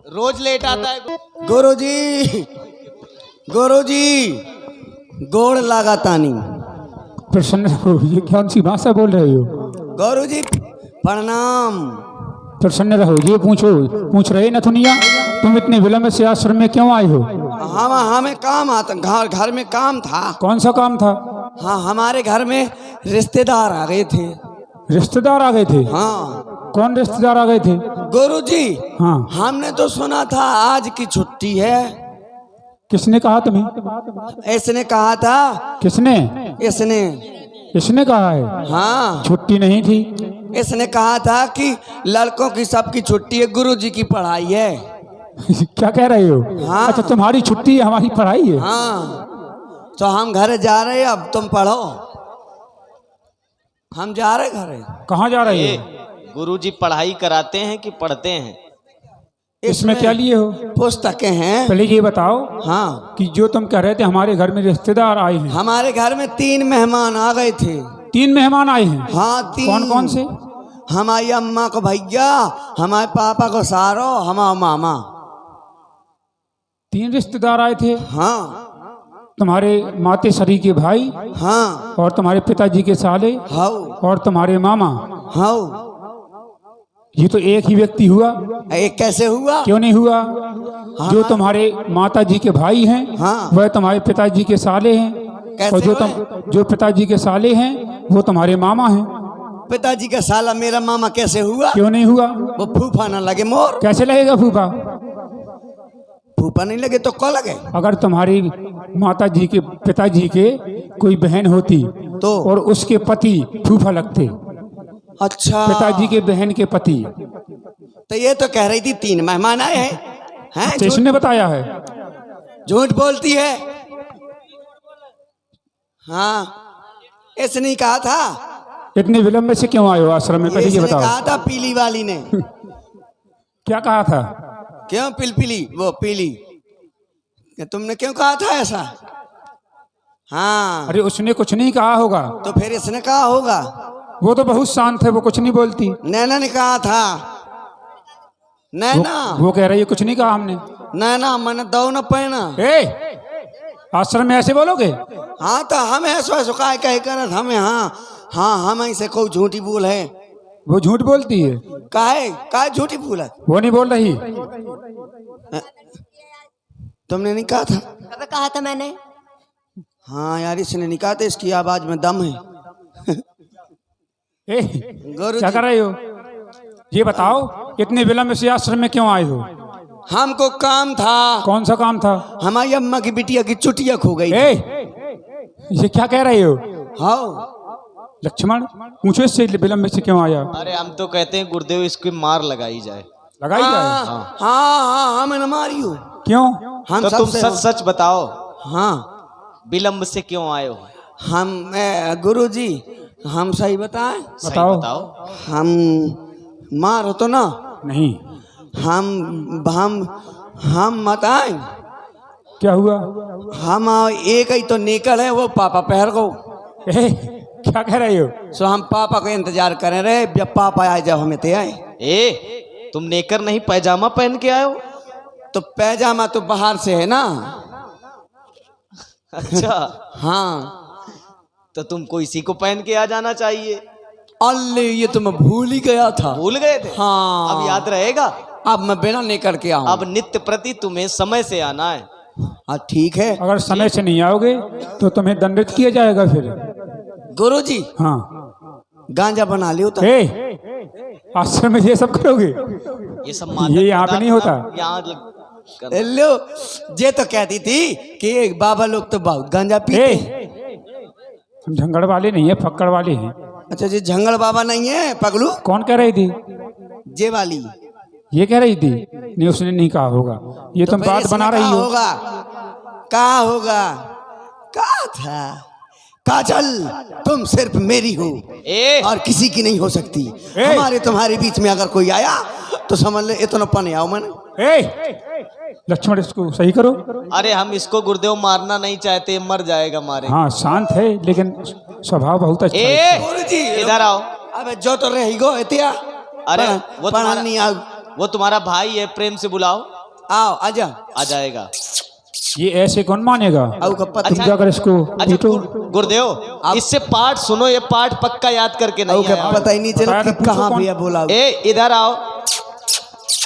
रोज late आता है। गुरुजी गोड़ लगातानी। प्रसन्न हो, ये कौन सी भाषा बोल रहे हो? गुरुजी प्रणाम। प्रसन्न रहो, ये पूछ रहे नथुनिया, तुम इतने विलंब से आश्रम में क्यों आए हो? हमें काम आता, घर में काम था। कौन सा काम था? हाँ, हमारे घर में रिश्तेदार आ गए थे। रिश्तेदार आ गए थे? हाँ। कौन रिश्तेदार आ गए थे? गुरुजी हाँ। हमने तो सुना था आज की छुट्टी है। किसने कहा तुम्हें? इसने कहा था। किसने? इसने कहा है? हाँ, छुट्टी नहीं थी। इसने कहा था कि लड़कों की सबकी छुट्टी है, गुरुजी की पढ़ाई है। क्या कह रहे हो? हाँ। अच्छा, तुम्हारी छुट्टी है, हमारी पढ़ाई है। हाँ, तो हम घर जा रहे हैं, अब तुम पढ़ो। हम जा रहे घर। कहाँ जा रहे हो? गुरुजी पढ़ाई कराते हैं कि पढ़ते हैं? इसमें क्या लिए हो? पुस्तकें हैं। पहले ये बताओ। हाँ, कि जो तुम कह रहे थे हमारे घर में रिश्तेदार आए हैं। हमारे घर में 3 मेहमान आ गए थे। 3 मेहमान आए हैं? हाँ, 3। कौन कौन से? हमारी अम्मा को भैया, हमारे पापा को सारो, हमारा मामा। 3 रिश्तेदार आए थे? हाँ। तुम्हारे माते सरी के भाई? हाँ। और तुम्हारे पिताजी के साले? हाउ। और तुम्हारे मामा? हाउ। ये तो एक ही व्यक्ति हुआ। एक कैसे हुआ? क्यों नहीं हुआ? जो तुम्हारे माता जी के भाई हैं, हाँ। वह तुम्हारे पिताजी के साले हैं। कैसे और जो पिताजी के साले हैं वो तुम्हारे मामा हैं। पिताजी का साला मेरा मामा कैसे हुआ? क्यों नहीं हुआ? वो फूफा ना लगे मोर। कैसे लगेगा फूफा? फूफा नहीं लगे तो कौन लगे? अगर तुम्हारी माता जी के पिताजी के कोई बहन होती तो और उसके पति फूफा लगते। अच्छा, पिताजी के बहन के पति। तो ये तो कह रही थी 3 मेहमान आए हैं। तो इसने बताया है? झूठ बोलती है। हाँ, इसने ही कहा था। इतने विलंब से क्यों आए हो आश्रम में? पहले ये बताओ। कहा था पीली वाली ने। क्या कहा था? क्यों पिलपिली, वो पीली, तुमने क्यों कहा था ऐसा? हाँ। अरे उसने कुछ नहीं कहा होगा। तो फिर इसने कहा होगा। वो तो बहुत शांत है, वो कुछ नहीं बोलती। नैना ने कहा था। नैना वो कह रही है कुछ नहीं कहा हमने। नैना मैंने दो न पहना। आश्रम में ऐसे बोलोगे? हाँ, तो हम ऐसा काय कह कर हमें। हाँ, हम ऐसे कोई झूठी बोल है। वो झूठ बोलती है। काहे झूठी बोला? वो नहीं बोल रही। तुमने नहीं कहा था? कब कहा था मैंने? हाँ यार, इसने नहीं कहा था, इसकी आवाज में दम है। क्या कर रहे हो? ये बताओ, इतने विलंब से आश्रम में क्यों आए हो? हमको काम था। कौन सा काम था? हमारी अम्मा की बिटिया की चुटिया खो गई। ये क्या कह रहे हो? हाँ। लक्ष्मण, पूछो इससे विलंब से क्यों आया? अरे हम तो कहते हैं गुरुदेव इसकी मार लगाई जाए। लगाई जाए? हाँ, हमें न मारियो। क्यों? हम तो तुम सच बताओ। हाँ, विलंब से क्यों आए हो? हम गुरुजी, हम सही बताएं? बताओ। हम मारो तो ना? नहीं। हम बताएं? क्या हुआ? हम एक ही तो निकल है, वो पापा पहर गो। क्या कह रहे हो? सो हम पापा का इंतजार करें रहे, जब पापा आए जब हमें ते आए। तुम नेकर नहीं पैजामा पहन के आए हो? तो पैजामा तो बाहर से है ना। अच्छा। हाँ, तो तुमको इसी को पहन के आ जाना चाहिए। अल्ले, ये तो मैं भूल ही गया था। भूल गए थे? हाँ, अब याद रहेगा। अब मैं बिना निकल के आऊं। अब नित्य प्रति तुम्हें समय से आना है। हाँ, ठीक है। अगर समय से नहीं आओगे तो तुम्हें दंडित किया जाएगा फिर। गुरुजी। हाँ। गांजा बना लियो तो। आश्रम में ये सब करोगे? ये सब ये यहाँ पे नहीं होता। लो, ये तो कहती थी कि बाबा लोग तो बहुत गांजा पीते। हम झंगड़ वाले नहीं है, फक्कड़ वाले हैं। अच्छा जी, झंगड़ बाबा नहीं है पगलू? कौन कह रही थी? जे वाली। ये कह रही थी? नहीं, उसने नहीं कहा होगा। ये तुम बात बना रही हो। कहा होगा? कहा था काजल, तुम सिर्फ मेरी हो और किसी की नहीं हो सकती। हमारे तुम्हारे बीच में अगर कोई आया तो समझ ले इतना पने आओ मैंने। लक्ष्मण, इसको सही करो। अरे हम इसको गुरुदेव मारना नहीं चाहते, मर जाएगा मारे। हाँ, शांत है लेकिन स्वभाव बहुत अच्छा है। गुरुजी इधर आओ। अबे जो तो रही गो इतिया। अरे वो पढ़ा नहीं आओ। वो तुम्हारा भाई है, प्रेम से बुलाओ। आओ आजा। आ जाएगा। ये ऐसे कौन मानेगा? आओ का पता तुम जाकर इसको अच्छा पूछो। गुरुदेव, इससे पाठ सुनो, ये पाठ पक्का याद करके नहीं का आया। पता ही नहीं चला कि पूछो कहाँ कौन? भैया बोला। ए इधर आओ।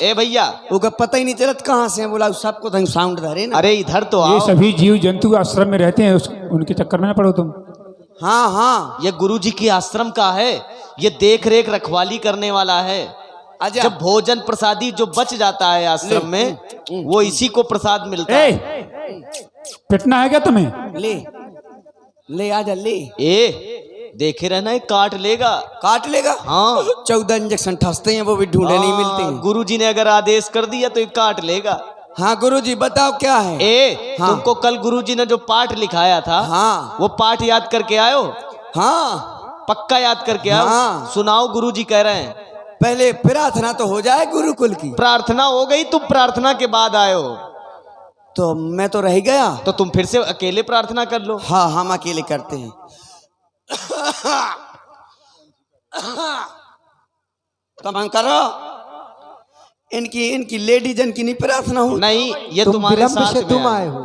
ए भैया, वो का पता ही नहीं चलत कहाँ से बोला, सबको तो साउंड धरे ना। अरे इधर तो ये आओ। सभी जीव जंतु आश्रम में रहते हैं, उनके चक्कर में ना पड़ो तुम। हाँ हाँ ये गुरुजी की आश्रम का है, ये देख रेख रखवाली करने वाला है। आजा। जब भोजन प्रसादी जो बच जाता है आश्रम में, वो इसी को प्रसाद मिलता है। पिटना है क्या तुम्हें? ले ले आजा ले। ए देखे रहना, ये काट लेगा। काट लेगा। हाँ 14 इंजेक्शन ठसते हैं, वो भी ढूंढे नहीं मिलते हैं। गुरुजी ने अगर आदेश कर दिया तो ये काट लेगा। हाँ गुरुजी बताओ क्या है। हाँ। तुमको कल गुरुजी ने जो पाठ लिखाया था, हाँ वो पाठ याद करके आयो? हाँ पक्का याद करके आओ। हाँ। सुनाओ, गुरुजी कह रहे हैं। पहले प्रार्थना तो हो जाए गुरुकुल की। प्रार्थना हो गई, तुम प्रार्थना के बाद आयो तो मैं तो रह गया। तो तुम फिर से अकेले प्रार्थना कर लो। हाँ हम अकेले करते हैं। तुम करो। इनकी लेडीज की नहीं प्रार्थना हो। नहीं, ये तुम्हारे साथ में तुम आए। आए हो।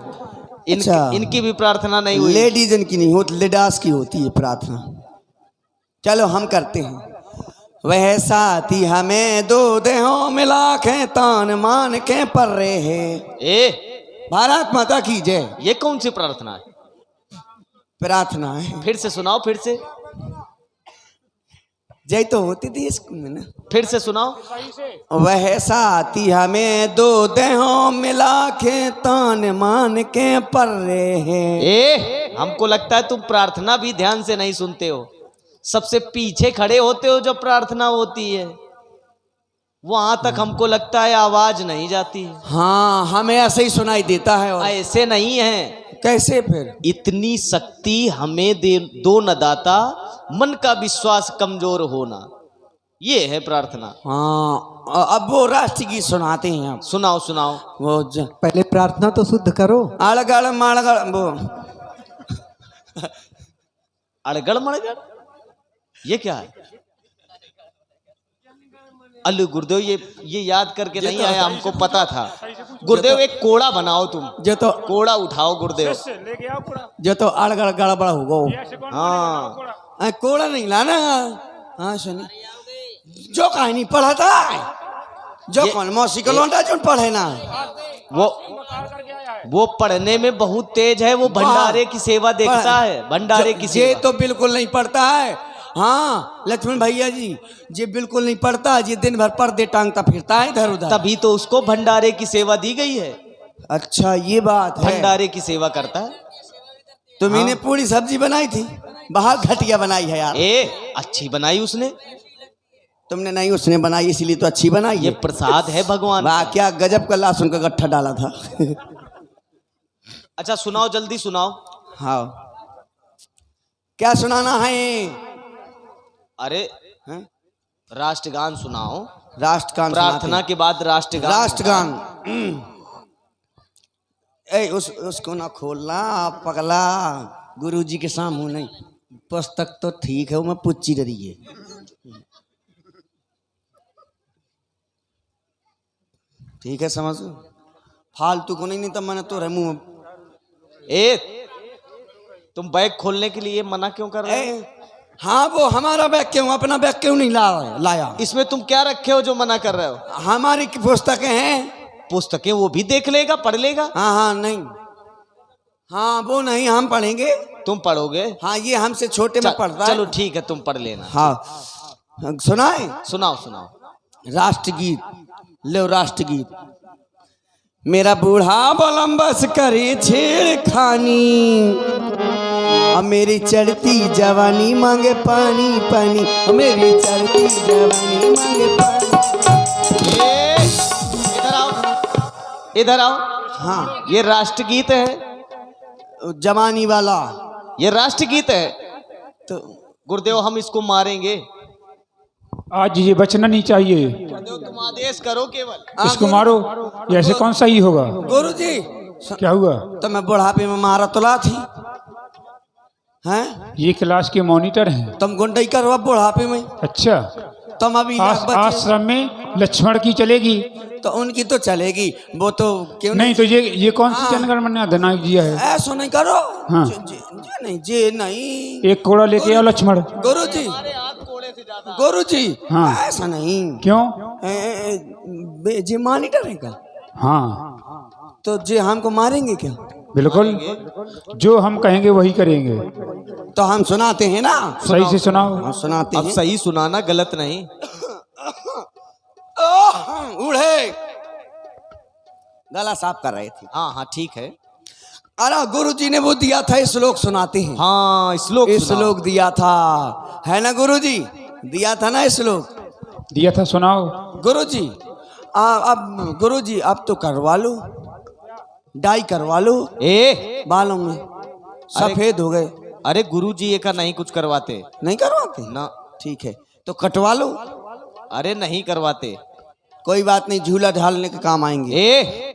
अच्छा। इनकी भी प्रार्थना नहीं हुई। लेडीज की नहीं होती, लेडास की होती है प्रार्थना। चलो हम करते हैं। वह साथी हमें दो देहों मिला के तान मान के पर रहे हैं। ए भारत माता की जय। ये कौन सी प्रार्थना है? प्रार्थना है। फिर से सुनाओ, फिर से। जय तो होती थी इसको में ना। फिर से सुनाओ। वह साथी हमें दो देहों मिला के तान मान के पर रहे हैं। ए हमको लगता है तुम प्रार्थना भी ध्यान से नहीं सुनते हो। सबसे पीछे खड़े होते हो जब प्रार्थना होती है, वहां तक हमको लगता है आवाज नहीं जाती है। हाँ हमें ऐसे ही सुनाई देता है। और ऐसे नहीं है। कैसे फिर? इतनी शक्ति हमें दे दो न दाता, मन का विश्वास कमजोर होना, ये है प्रार्थना। हाँ अब वो राष्ट्र गीत सुनाते हैं आप। सुनाओ सुनाओ। वो पहले प्रार्थना तो शुद्ध करो। आड़गड़ माड़गड़ वो अड़गड़ मड़गड़, ये क्या है? अल्लू गुरुदेव, ये याद करके नहीं आया, हमको पता था। गुरुदेव एक कोड़ा बनाओ तुम। जो तो कोड़ा उठाओ गुरुदेव। जो तो अड़गड़ गड़बड़ होगा। हाँ कोड़ा नहीं लाना। हाँ सुनी जो कहानी पढ़ा था, जो कौन मौसी को लौटा जो पढ़े ना, वो पढ़ने में बहुत तेज है। वो भंडारे की सेवा देखता है, भंडारे की सेवा। ये तो बिल्कुल नहीं पढ़ता है। हाँ लक्ष्मण भैया जी, ये बिल्कुल नहीं पढ़ता। ये दिन भर पर्दे टांगता फिरता है इधर उधर। तभी तो उसको भंडारे की सेवा दी गई है। अच्छा ये बात है। भंडारे की सेवा करता है। तुमने पूरी सब्जी बनाई थी, बहुत घटिया बनाई है यार। ए अच्छी बनाई उसने। तुमने नहीं, उसने बनाई इसीलिए तो अच्छी बनाई। ये प्रसाद है भगवान। वाह क्या गजब का लहसुन का गट्ठा डाला था। अच्छा सुनाओ, जल्दी सुनाओ। हाँ क्या सुनाना है? अरे राष्ट्रगान सुनाओ। राष्ट्रगान प्रार्थना के बाद राष्ट्रगान। राष्ट्रगान। ए उसको ना खोलना पगला, गुरुजी के सामने नहीं। पुस्तक तो ठीक है, वो मैं पुच्ची रही है। ठीक है समझ, फालतू को नहीं तो मैंने तो मुंह। ए तुम बैग खोलने के लिए मना क्यों कर रहे हो? हाँ वो हमारा बैग क्यों, अपना बैग क्यों नहीं लाया? इसमें तुम क्या रखे हो जो मना कर रहे हो? हमारी पुस्तकें हैं। पुस्तकें वो भी देख लेगा, पढ़ लेगा। हाँ हाँ नहीं, हाँ वो नहीं, हम पढ़ेंगे। तुम पढ़ोगे? हाँ ये हमसे छोटे में पढ़ता है। चलो ठीक है, तुम पढ़ लेना। हाँ सुनाए। सुनाओ सुनाओ। राष्ट्रगीत लो, राष्ट्रगीत। मेरा बूढ़ा बलम बस करे छेड़खानी, अब मेरी चढ़ती जवानी मांगे पानी पानी, अब मेरी चढ़ती जवानी मांगे पानी। इधर आओ, इधर आओ। हाँ ये राष्ट्रगीत है, जवानी वाला ये राष्ट्रगीत है। तो गुरुदेव हम इसको मारेंगे। आज ये बचना नहीं चाहिए। गुरुदेव तुम आदेश करो केवल। इसको मारो, ये ऐसे कौन सही होगा? गुरुजी क्या हुआ? तो मैं बुढ़ापे में मारा तुला थी हैं? ये क्लास के मॉनिटर हैं। तुम गुंडई करो बुढ़ापे में। अच्छा तुम अभी आश्रम में लक्ष्मण की चलेगी तो उनकी तो चलेगी, वो तो क्यों नहीं? तो ये कौन सी जनगणना अधिनायक जी है? ऐसा नहीं करो। हाँ। जे नहीं एक कोड़ा लेके आओ लक्ष्मण। गुरु जी, गुरु जी, हाँ। ऐसा नहीं। क्यों? जे मॉनिटर है क्या? हाँ तो जे हमको मारेंगे क्या? बिल्कुल, जो हम कहेंगे वही करेंगे। तो हम सुनाते हैं ना, सही से सुनाओ। हम सुनाते अब हैं। सही सुनाना, गलत नहीं। उड़े गला साफ कर रहे थे। हाँ हाँ ठीक है। अरे गुरु जी ने वो दिया था, श्लोक सुनाते हैं। हाँ श्लोक श्लोक दिया था, है ना गुरु जी? दिया था ना श्लोक? दिया था, सुनाओ। गुरु जी अब गुरु जी अब तो करवा लो, डाई करवा लो ए बालों में, सफेद हो गए। अरे गुरुजी ये का नहीं कुछ करवाते। नहीं करवाते ना। ठीक है तो कटवा लो। अरे नहीं करवाते। कोई बात नहीं, झूला ढालने के काम आएंगे। ए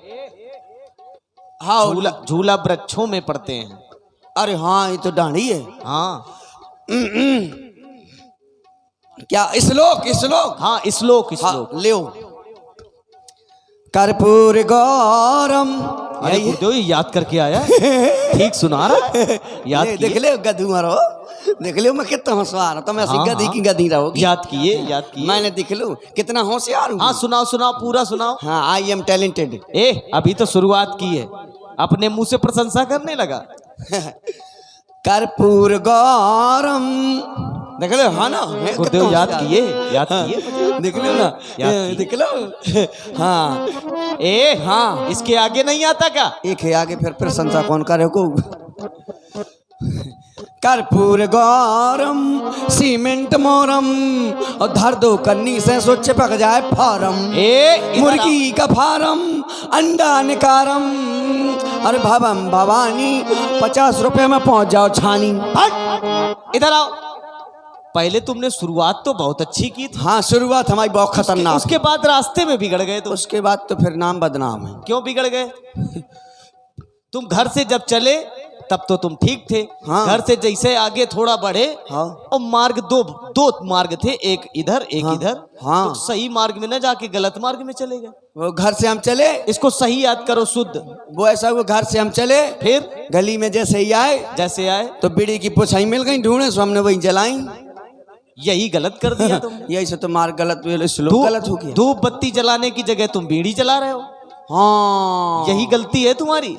हाँ झूला झूला वृक्षों में पड़ते हैं। अरे हाँ ये तो डांडी है। हाँ क्या श्लोक? श्लोक हाँ श्लोक श्लोक। हाँ, लियो। कर्पूर गौरम। अरे गुरुदेव ये याद करके आया ठीक सुना रहा याद देख किए। ले गधू मारो, देख लो मैं कितना होशियार हूँ। तो मैं ऐसी हाँ, गधी हाँ। की गधी रहोगी। याद किए मैंने देख लो कितना होशियार हूँ। हाँ सुनाओ सुनाओ पूरा सुनाओ। हाँ आई एम टैलेंटेड। ए अभी तो शुरुआत की है, अपने मुंह से प्रशंसा करने लगा। कर्पूर गौरम, देख लो। हाँ ना गुरुदेव याद किए याद किए। देख लो ना, याद देख लो। हाँ ए हाँ इसके आगे नहीं आता क्या? एक है आगे, फिर प्रशंसा कौन करे को? कर्पूर गौरम सीमेंट मोरम, और धर दो कन्नी से सो चिपक जाए फारम। ए मुर्गी का फारम, अंडा निकारम। अरे भवम भवानी 50 रुपए में पहुंच जाओ छानी। हट इधर आओ। पहले तुमने शुरुआत तो बहुत अच्छी की थी। हाँ शुरुआत हमारी बहुत खतरनाक। उसके बाद रास्ते में बिगड़ गए। तो उसके बाद तो फिर नाम बदनाम है। क्यों बिगड़ गए? तुम घर से जब चले तब तो तुम ठीक थे। हाँ। घर से जैसे आगे थोड़ा बढ़े हाँ। और मार्ग दो मार्ग थे, एक इधर एक हाँ। इधर। हाँ। तो सही मार्ग में न जाके गलत मार्ग में चले गए। वो घर से हम चले, इसको सही याद करो शुद्ध। वो ऐसा वो घर से हम चले, फिर गली में जैसे ही आए जैसे आए तो बीड़ी की पुछाई मिल गई ढूंढे, सो हमने वही जलाई। यही गलत कर दिया तुम। यही से तो मार्ग गलत, श्लोक गलत हो गया। धूप बत्ती जलाने की जगह तुम बीड़ी जला रहे हो। हाँ यही गलती है तुम्हारी।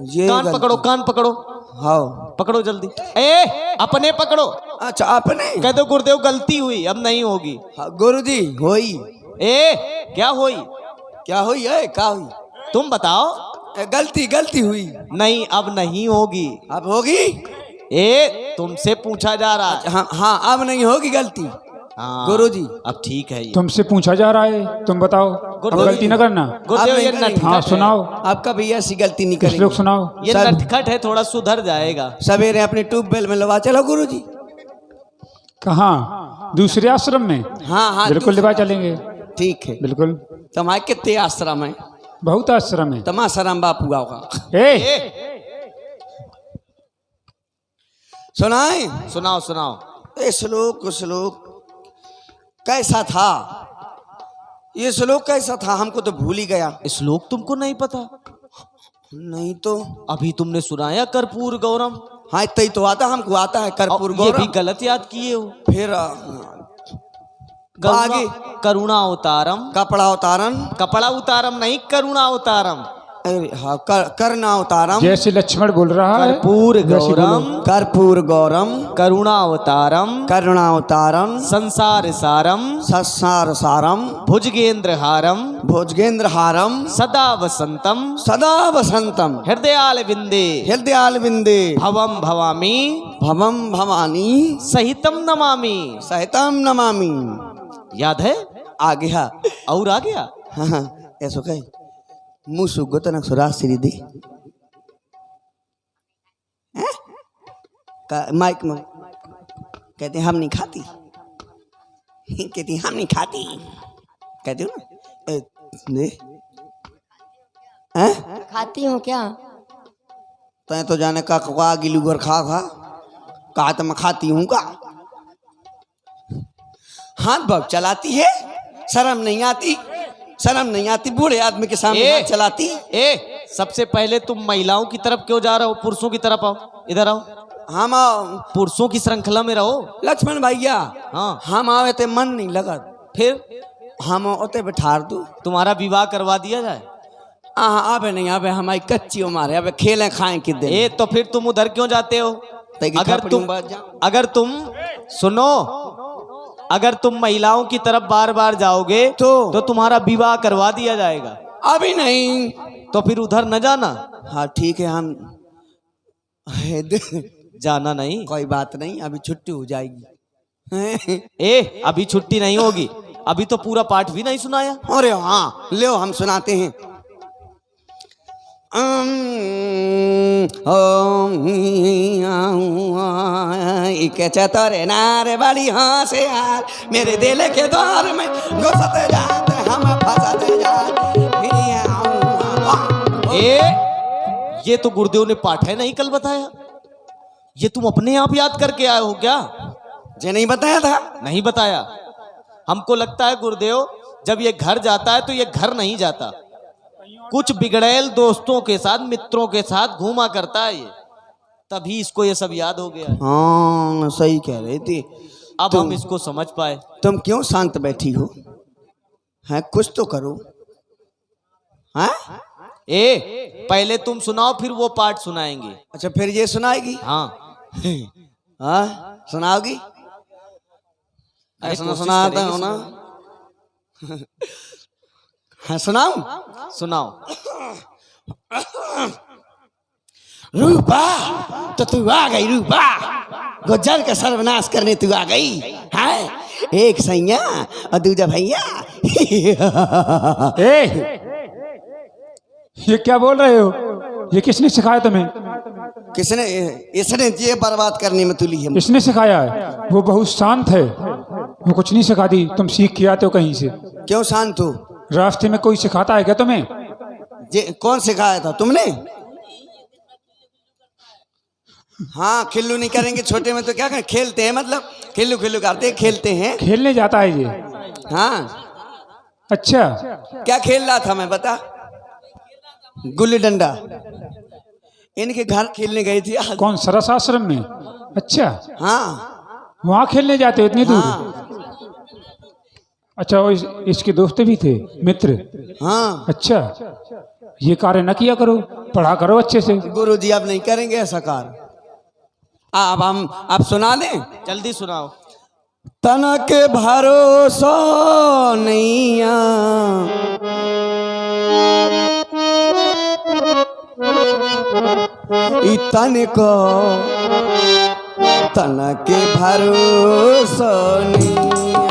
ये कान गलती। पकड़ो कान पकड़ो। हाँ पकड़ो जल्दी। ए अपने पकड़ो। अच्छा आपने कह दो गुरुदेव गलती हुई, अब नहीं होगी। हाँ, गुरुजी होई। ए क्या हुई? क्या हुई है? क्या हुई? तुम बताओ। गलती हुई। नहीं अब नहीं होगी। अब होगी? ए तुमसे पूछा जा रहा है। हाँ हाँ अब नहीं होगी गलती। हाँ, गुरुजी अब ठीक है ये। तुमसे पूछा जा रहा है, तुम बताओ। अब गलती न करना। गुरुदेव अब ये नहीं करेंगे। हाँ नटखट है। सुनाओ, आपका भैया ऐसी गलती नहीं श्लोक करेंगे। सुनाओ। ये सब- नटखट है, थोड़ा सुधर जाएगा। सवेरे अपने ट्यूबवेल में लगा चलो गुरुजी। कहाँ? दूसरे आश्रम में? हाँ हाँ बिल्कुल लिवा चलेंगे। ठीक है। बिल्कुल, तुम्हारे कितने आश्रम है? बहुत आश्रम है। तमाशराम बापू होगा। ए सुनाए? सुनाओ सुनाओ। ये श्लोक कैसा था? ये श्लोक कैसा था? हमको तो भूल ही गया। श्लोक तुमको नहीं पता? नहीं तो अभी तुमने सुनाया कर्पूर गौरम। हाँ इतना ही तो आता, हमको आता है कर्पूर ये भी गौरम। गलत याद किए हो। फिर करुणा आगे करुणा उतारम। कपड़ा उतारन। कपड़ा उतारम नहीं, करुणा उतारम। अरे हाँ करना उतारम। जैसे लक्ष्मण बोल रहा है कर्पूर वैसे बोलो। गौरम कर्पूर गौरम करुणा अवतारम करुणा उतारम संसार सारम संसार सारम भुजगेंद्र हारम भोजगेंद्र हारम सदा वसंतम सदा वसंतम हृदयाल बिंदे हृदयाल बिंदे भवम भवामी भवम भवानी सहितम नमामि। सहितम नमामि। याद है? आ गया। और आ गया। हाँ हाँ ऐसो कहे मुँह सुगो तनक सुराज श्री दी माइक में कहते हम नहीं खाती। कहती हम नहीं खाती। कहती हो ना दे खाती हूँ क्या? तय तो जाने का गिलू घर खा था, कहा तो मैं खाती हूँ का। हाथ बहुत चलाती है, शर्म नहीं आती, शर्म नहीं आती, बूढ़े आदमी के सामने हाथ चलाती। सबसे पहले तुम महिलाओं की तरफ क्यों जा रहे हो? पुरुषों की तरफ आओ, इधर आओ। हम पुरुषों की श्रृंखला में रहो। लक्ष्मण भैया, हाँ, हम आवे ते मन नहीं लगा, फिर हम ओते बैठा दू। तुम्हारा विवाह करवा दिया जाए। आवे नहीं आवे, हमारी कच्ची उम्र है, अबे खेलें खाएं कि दे। तो फिर तुम उधर क्यों जाते हो? अगर तुम सुनो, अगर तुम महिलाओं की तरफ बार बार जाओगे तो तुम्हारा विवाह करवा दिया जाएगा। अभी नहीं तो फिर उधर न जाना। हाँ ठीक है, हम जाना नहीं, कोई बात नहीं, अभी छुट्टी हो जाएगी। अभी छुट्टी नहीं होगी, अभी तो पूरा पाठ भी नहीं सुनाया। अरे हाँ, ले हम सुनाते हैं। चतरे नारे बड़ी हंसे यार, मेरे दिल के द्वार में घुसते जाते हम फंसते जाते। ये तो गुरुदेव ने पाठ है नहीं कल बताया, ये तुम अपने आप याद करके आए हो क्या? जे नहीं बताया था? नहीं बताया। हमको लगता है गुरुदेव जब ये घर जाता है तो ये घर नहीं जाता, कुछ बिगड़ैल दोस्तों के साथ, मित्रों के साथ घूमा करता है ये, तभी इसको ये सब याद हो गया। हाँ सही कह रही थी। अब हम इसको समझ पाए। तुम क्यों शांत बैठी हो? हैं, कुछ तो करो। हैं? पहले तुम सुनाओ, फिर वो पाठ सुनाएंगे। अच्छा, फिर ये सुनाएगी? हाँ। हाँ सुनाओगी? ऐसा सुनाता हो ना? हाँ सुनाऊं? सुनाओ। रूपा, तो तू आ गई रूपा, गुज्जर का सर्वनाश करने तू आ गई है। एक सैया और दूजा भैया। ये क्या बोल रहे हो? ये किसने सिखाया तुम्हें? किसने? इसने ये बर्बाद करने में तुली है। इसने सिखाया है? वो बहुत शांत है, वो कुछ नहीं सिखाती, तुम सीख के आते हो कहीं से। क्यों शांत हो? रास्ते में कोई सिखाता है क्या तुम्हें? कौन सिखाया था? तुमने? हाँ, खिल्लू नहीं करेंगे छोटे में तो क्या करें? खेलते हैं, मतलब खिल्लू खिल्लू करते हैं, खेलते हैं। खेलने जाता है ये? हाँ। अच्छा, क्या खेल रहा था मैं बता? गुल्ली डंडा। इनके घर खेलने गई थी आज। कौन, सरस आश्रम में? अच्छा हाँ, वहाँ खेलने जाते हो इतनी दूर? हाँ। अच्छा, वो इसके दोस्त भी थे, मित्र? हाँ। अच्छा, ये कार्य न किया करो, पढ़ा करो अच्छे से। गुरुजी अब नहीं करेंगे ऐसा कार्य। अब हम अब सुना दें? जल्दी सुनाओ। तना के भरोसा नैया, तन को तना के भरोसा नैया,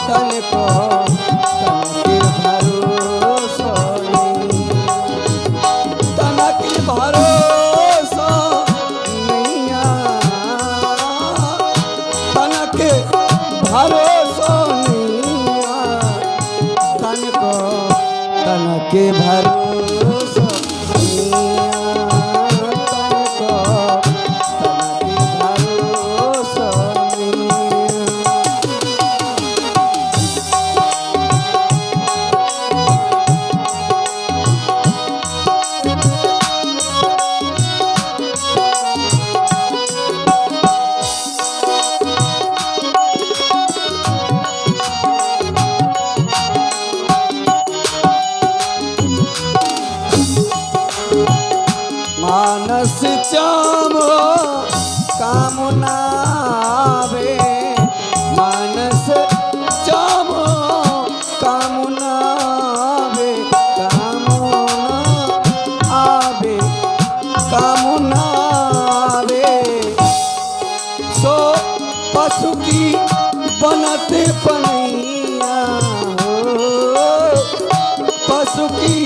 तन को तना के भरोसा नैया, तना के भरोसा नैया, तन को तना के भरोसा मानस चामो कामना वे, मानस चामो कामना वे, कामना आवे, कामना वे। सो पशु की बनते पनैया, पशु की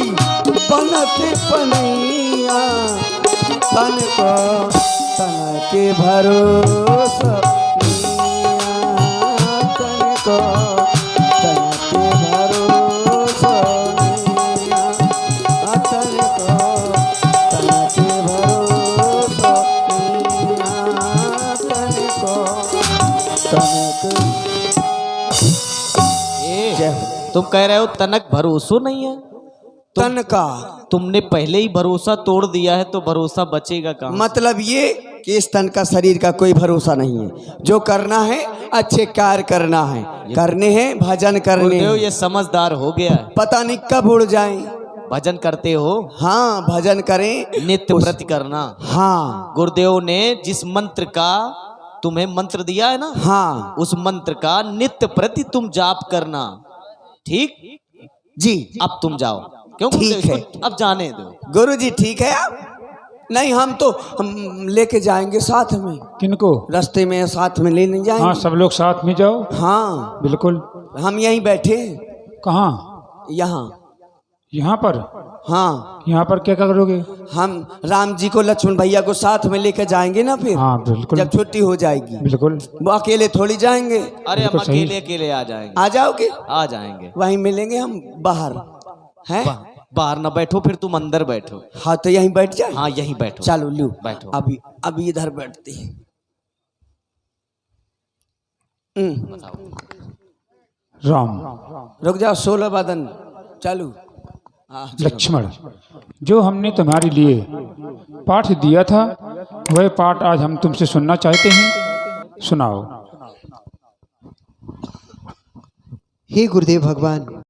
बनते पनैया, तन को तन के भरोसा नैया, तन को तन के भरोसा नैया, तन को तन के भरोसा नैया, तन को तन के तुम कह रहे हो तनक भरोसो नहीं है। तन का तुमने पहले ही भरोसा तोड़ दिया है तो भरोसा बचेगा कहाँ? मतलब ये कि इस तन का शरीर का कोई भरोसा नहीं है। जो करना है अच्छे कार्य करना है, करने हैं भजन करने गुरुदेव हैं। ये समझदार हो गया है। पता नहीं कब उड़ जाए। भजन करते हो? हाँ भजन करें, नित्य व्रत करना। हाँ गुरुदेव ने जिस मंत्र का तुम्हें मंत्र दिया है ना, हाँ उस मंत्र का नित्य प्रति तुम जाप करना। ठीक जी, अब तुम जाओ। क्यों ठीक गुरुदेव, है। इसको अब जाने दो। गुरु जी ठीक है। आप नहीं, हम लेके जाएंगे साथ में, किनको? रास्ते में साथ में लेने हाँ, जाएंगे। सब लोग साथ में जाओ। हाँ बिल्कुल। हम यहीं बैठे, कहाँ? यहाँ। यहाँ पर? हाँ यहाँ पर क्या करोगे? हम राम जी को लक्ष्मण भैया को साथ में लेकर जाएंगे ना, फिर हाँ बिल्कुल जब छुट्टी हो जाएगी। बिल्कुल। वो अकेले थोड़ी जाएंगे। अरे हम बिल्कुल सही। अकेले अकेले आ जाएंगे। आ जाओगे? आ जाएंगे। वहीं मिलेंगे हम बाहर हैं। बाहर ना बैठो, फिर तुम अंदर बैठो। हाँ तो यहीं बैठ जाए। हाँ यहीं बैठो। चलो लू बैठो। अभी इधर बैठते हैं। राम रुक जाओ, 16 बदन चालू। हाँ चलो। लक्ष्मण, जो हमने तुम्हारे लिए पाठ दिया था वह पाठ आज हम तुमसे सुनना चाहते हैं। सुनाओ। हे गुरुदेव भगवान,